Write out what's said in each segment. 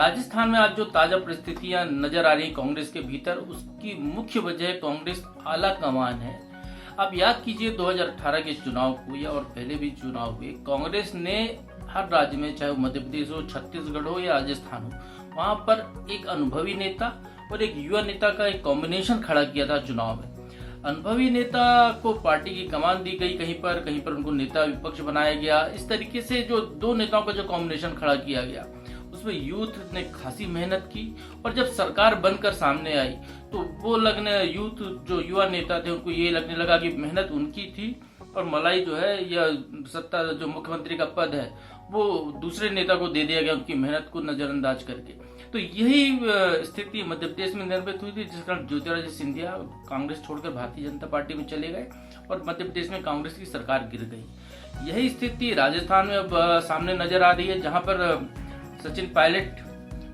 राजस्थान में आज जो ताजा परिस्थितियां नजर आ रही कांग्रेस के भीतर, उसकी मुख्य वजह कांग्रेस आला कमान है। आप याद कीजिए 2018 के चुनाव को या और पहले भी चुनाव हुए, कांग्रेस ने हर राज्य में, चाहे वो मध्य प्रदेश हो, छत्तीसगढ़ हो या राजस्थान हो, वहां पर एक अनुभवी नेता और एक युवा नेता का एक कॉम्बिनेशन खड़ा किया था चुनाव में। अनुभवी नेता को पार्टी की कमान दी गई, कहीं पर उनको नेता विपक्ष बनाया गया। इस तरीके से जो दो नेताओं का जो कॉम्बिनेशन खड़ा किया गया, उसमें यूथ ने खासी मेहनत की और जब सरकार बनकर सामने आई तो वो यूथ जो युवा नेता थे उनको ये लगने लगा कि मेहनत उनकी थी और मलाई जो है या सत्ता जो मुख्यमंत्री का पद है वो दूसरे नेता को दे दिया गया, उनकी मेहनत को नजरअंदाज करके। तो यही स्थिति मध्य प्रदेश में निर्मित हुई थी, जिस कारण ज्योतिरादित्य सिंधिया कांग्रेस छोड़कर भारतीय जनता पार्टी में चले गए और मध्य प्रदेश में कांग्रेस की सरकार गिर गई। यही स्थिति राजस्थान में अब सामने नजर आ रही है, जहां पर सचिन पायलट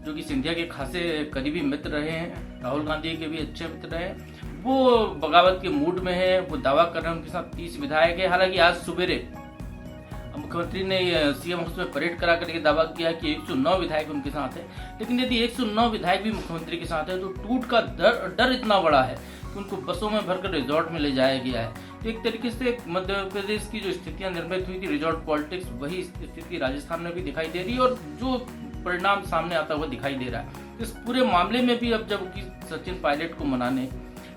जो कि सिंधिया के खासे करीबी मित्र रहे हैं, राहुल गांधी के भी अच्छे मित्र रहे हैं, वो बगावत के मूड में है। वो दावा कर रहे हैं उनके साथ 30 विधायक है। हालांकि आज सुबेरे मुख्यमंत्री ने सीएम हाउस में परेड करा करके दावा किया कि 109 विधायक उनके साथ है, लेकिन यदि 109 विधायक भी मुख्यमंत्री के साथ है तो टूट का डर इतना बड़ा है कि उनको बसों में भरकर रिजॉर्ट में ले जाया गया है। तो एक तरीके से मध्य प्रदेश की जो स्थितियां निर्मित हुई थी, रिजॉर्ट पॉलिटिक्स, वही स्थिति राजस्थान में भी दिखाई दे रही है और जो परिणाम सामने आता हुआ दिखाई दे रहा है। इस पूरे मामले में भी अब जब सचिन पायलट को मनाने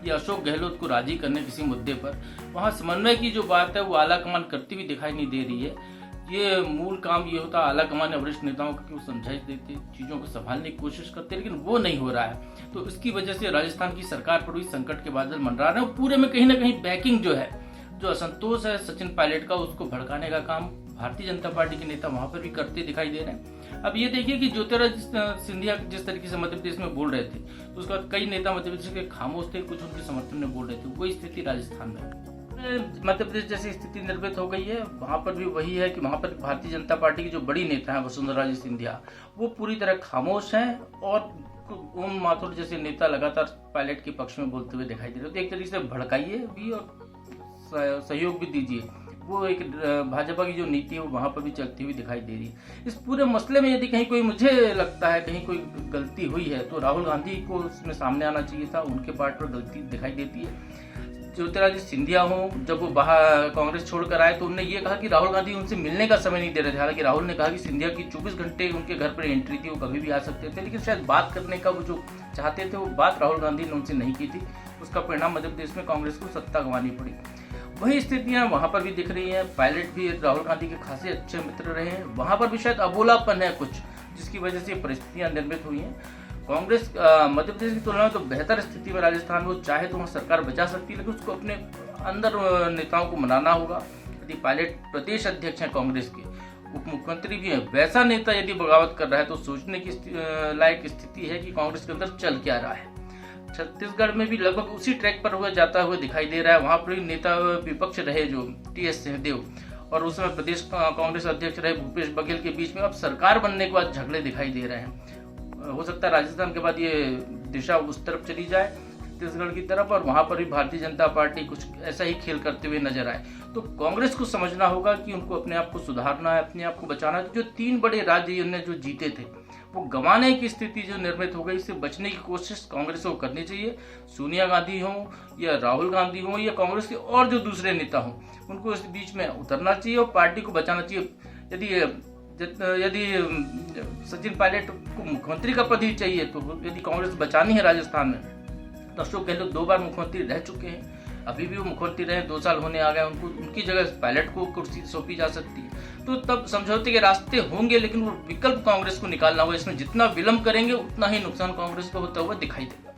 या अशोक गहलोत को राजी करने किसी मुद्दे पर, वहां समन्वय की जो बात है वो आला कमान करती हुई दिखाई नहीं दे रही है। ये मूल काम ये होता आला कमान या वरिष्ठ नेताओं को, वो समझाइश देते, चीजों को संभालने की कोशिश करते, लेकिन वो नहीं हो रहा है। तो इसकी वजह से राजस्थान की सरकार पर भी संकट के बादल मंडरा रहे हैं। पूरे में कहीं ना कहीं बैकिंग जो है, जो असंतोष है सचिन पायलट का, उसको भड़काने का काम भारतीय जनता पार्टी के नेता वहां पर भी करते दिखाई दे रहे हैं। अब ये देखिए कि ज्योतिरादित्य सिंधिया जिस तरीके से मध्य प्रदेश में बोल रहे थे, तो उसके बाद कई नेता मध्य प्रदेश के खामोश थे, कुछ उनके समर्थन में बोल रहे थे। वही स्थिति राजस्थान में मध्य प्रदेश जैसी स्थिति निर्मित हो गई है। वहां पर भी वही है कि वहां पर भारतीय जनता पार्टी की जो बड़ी नेता है वसुंधरा राजे सिंधिया, वो पूरी तरह खामोश हैं और ओम माथुर जैसे नेता लगातार पायलट के पक्ष में बोलते हुए दिखाई दे रहे हैं। तो एक तरीके से भड़काइए भी और सहयोग भी दीजिए, वो एक भाजपा की जो नीति है वो वहां पर भी चलती हुई दिखाई दे रही है। इस पूरे मसले में यदि कहीं कोई, मुझे लगता है कहीं कोई गलती हुई है तो राहुल गांधी को उसमें सामने आना चाहिए था। उनके पार्ट पर गलती दिखाई देती है। ज्योतिरादित्य सिंधिया हो, जब वो बाहर कांग्रेस छोड़कर आए तो उन्होंने ये कहा कि राहुल गांधी उनसे मिलने का समय नहीं दे रहे थे। हालांकि राहुल ने कहा कि सिंधिया की 24 घंटे उनके घर पर एंट्री थी, वो कभी भी आ सकते थे, लेकिन शायद बात करने का वो जो चाहते थे वो बात राहुल गांधी ने उनसे नहीं की थी। उसका परिणाम मध्य प्रदेश में कांग्रेस को सत्ता गंवानी पड़ी। वही स्थितियां वहां पर भी दिख रही हैं। पायलट भी राहुल गांधी के खासे अच्छे मित्र रहे हैं, वहां पर भी शायद अबोलापन है कुछ, जिसकी वजह से परिस्थितियां निर्मित हुई हैं। कांग्रेस मध्य प्रदेश की तुलना में तो बेहतर स्थिति में राजस्थान में, वो चाहे तो वहाँ सरकार बचा सकती है, लेकिन उसको अपने अंदर नेताओं को मनाना होगा। यदि पायलट प्रदेश अध्यक्ष हैं कांग्रेस के, उप मुख्यमंत्री भी है, वैसा नेता यदि बगावत कर रहा है तो सोचने की लायक स्थिति है कि कांग्रेस के अंदर चल क्या रहा है। छत्तीसगढ़ में भी लगभग उसी ट्रैक पर हुआ जाता हुआ दिखाई दे रहा है। वहां पर भी नेता विपक्ष रहे जो टीएस सिंहदेव और उस समय प्रदेश कांग्रेस अध्यक्ष रहे भूपेश बघेल के बीच में अब सरकार बनने के बाद झगड़े दिखाई दे रहे हैं। हो सकता है राजस्थान के बाद ये दिशा उस तरफ चली जाए, छत्तीसगढ़ की तरफ, और वहां पर भी भारतीय जनता पार्टी कुछ ऐसा ही खेल करते हुए नजर आए। तो कांग्रेस को समझना होगा कि उनको अपने आप को सुधारना है, अपने आप को बचाना है। जो 3 बड़े राज्य उन्होंने जो जीते थे वो गंवाने की स्थिति जो निर्मित हो गई, इससे बचने की कोशिश कांग्रेस को करनी चाहिए। सोनिया गांधी हो या राहुल गांधी हो या कांग्रेस के और जो दूसरे नेता हो, उनको इस बीच में उतरना चाहिए और पार्टी को बचाना चाहिए। यदि सचिन पायलट को मुख्यमंत्री का पद ही चाहिए, तो यदि कांग्रेस बचानी है राजस्थान में, तो अशोक गहलोत 2 बार मुख्यमंत्री रह चुके हैं, अभी भी वो मुख्यमंत्री रहे, 2 साल होने आ गए उनको, उनकी जगह पायलट को कुर्सी सौंपी जा सकती है। तो तब समझौते के रास्ते होंगे, लेकिन वो विकल्प कांग्रेस को निकालना होगा। इसमें जितना विलंब करेंगे उतना ही नुकसान कांग्रेस को होता हुआ दिखाई देगा।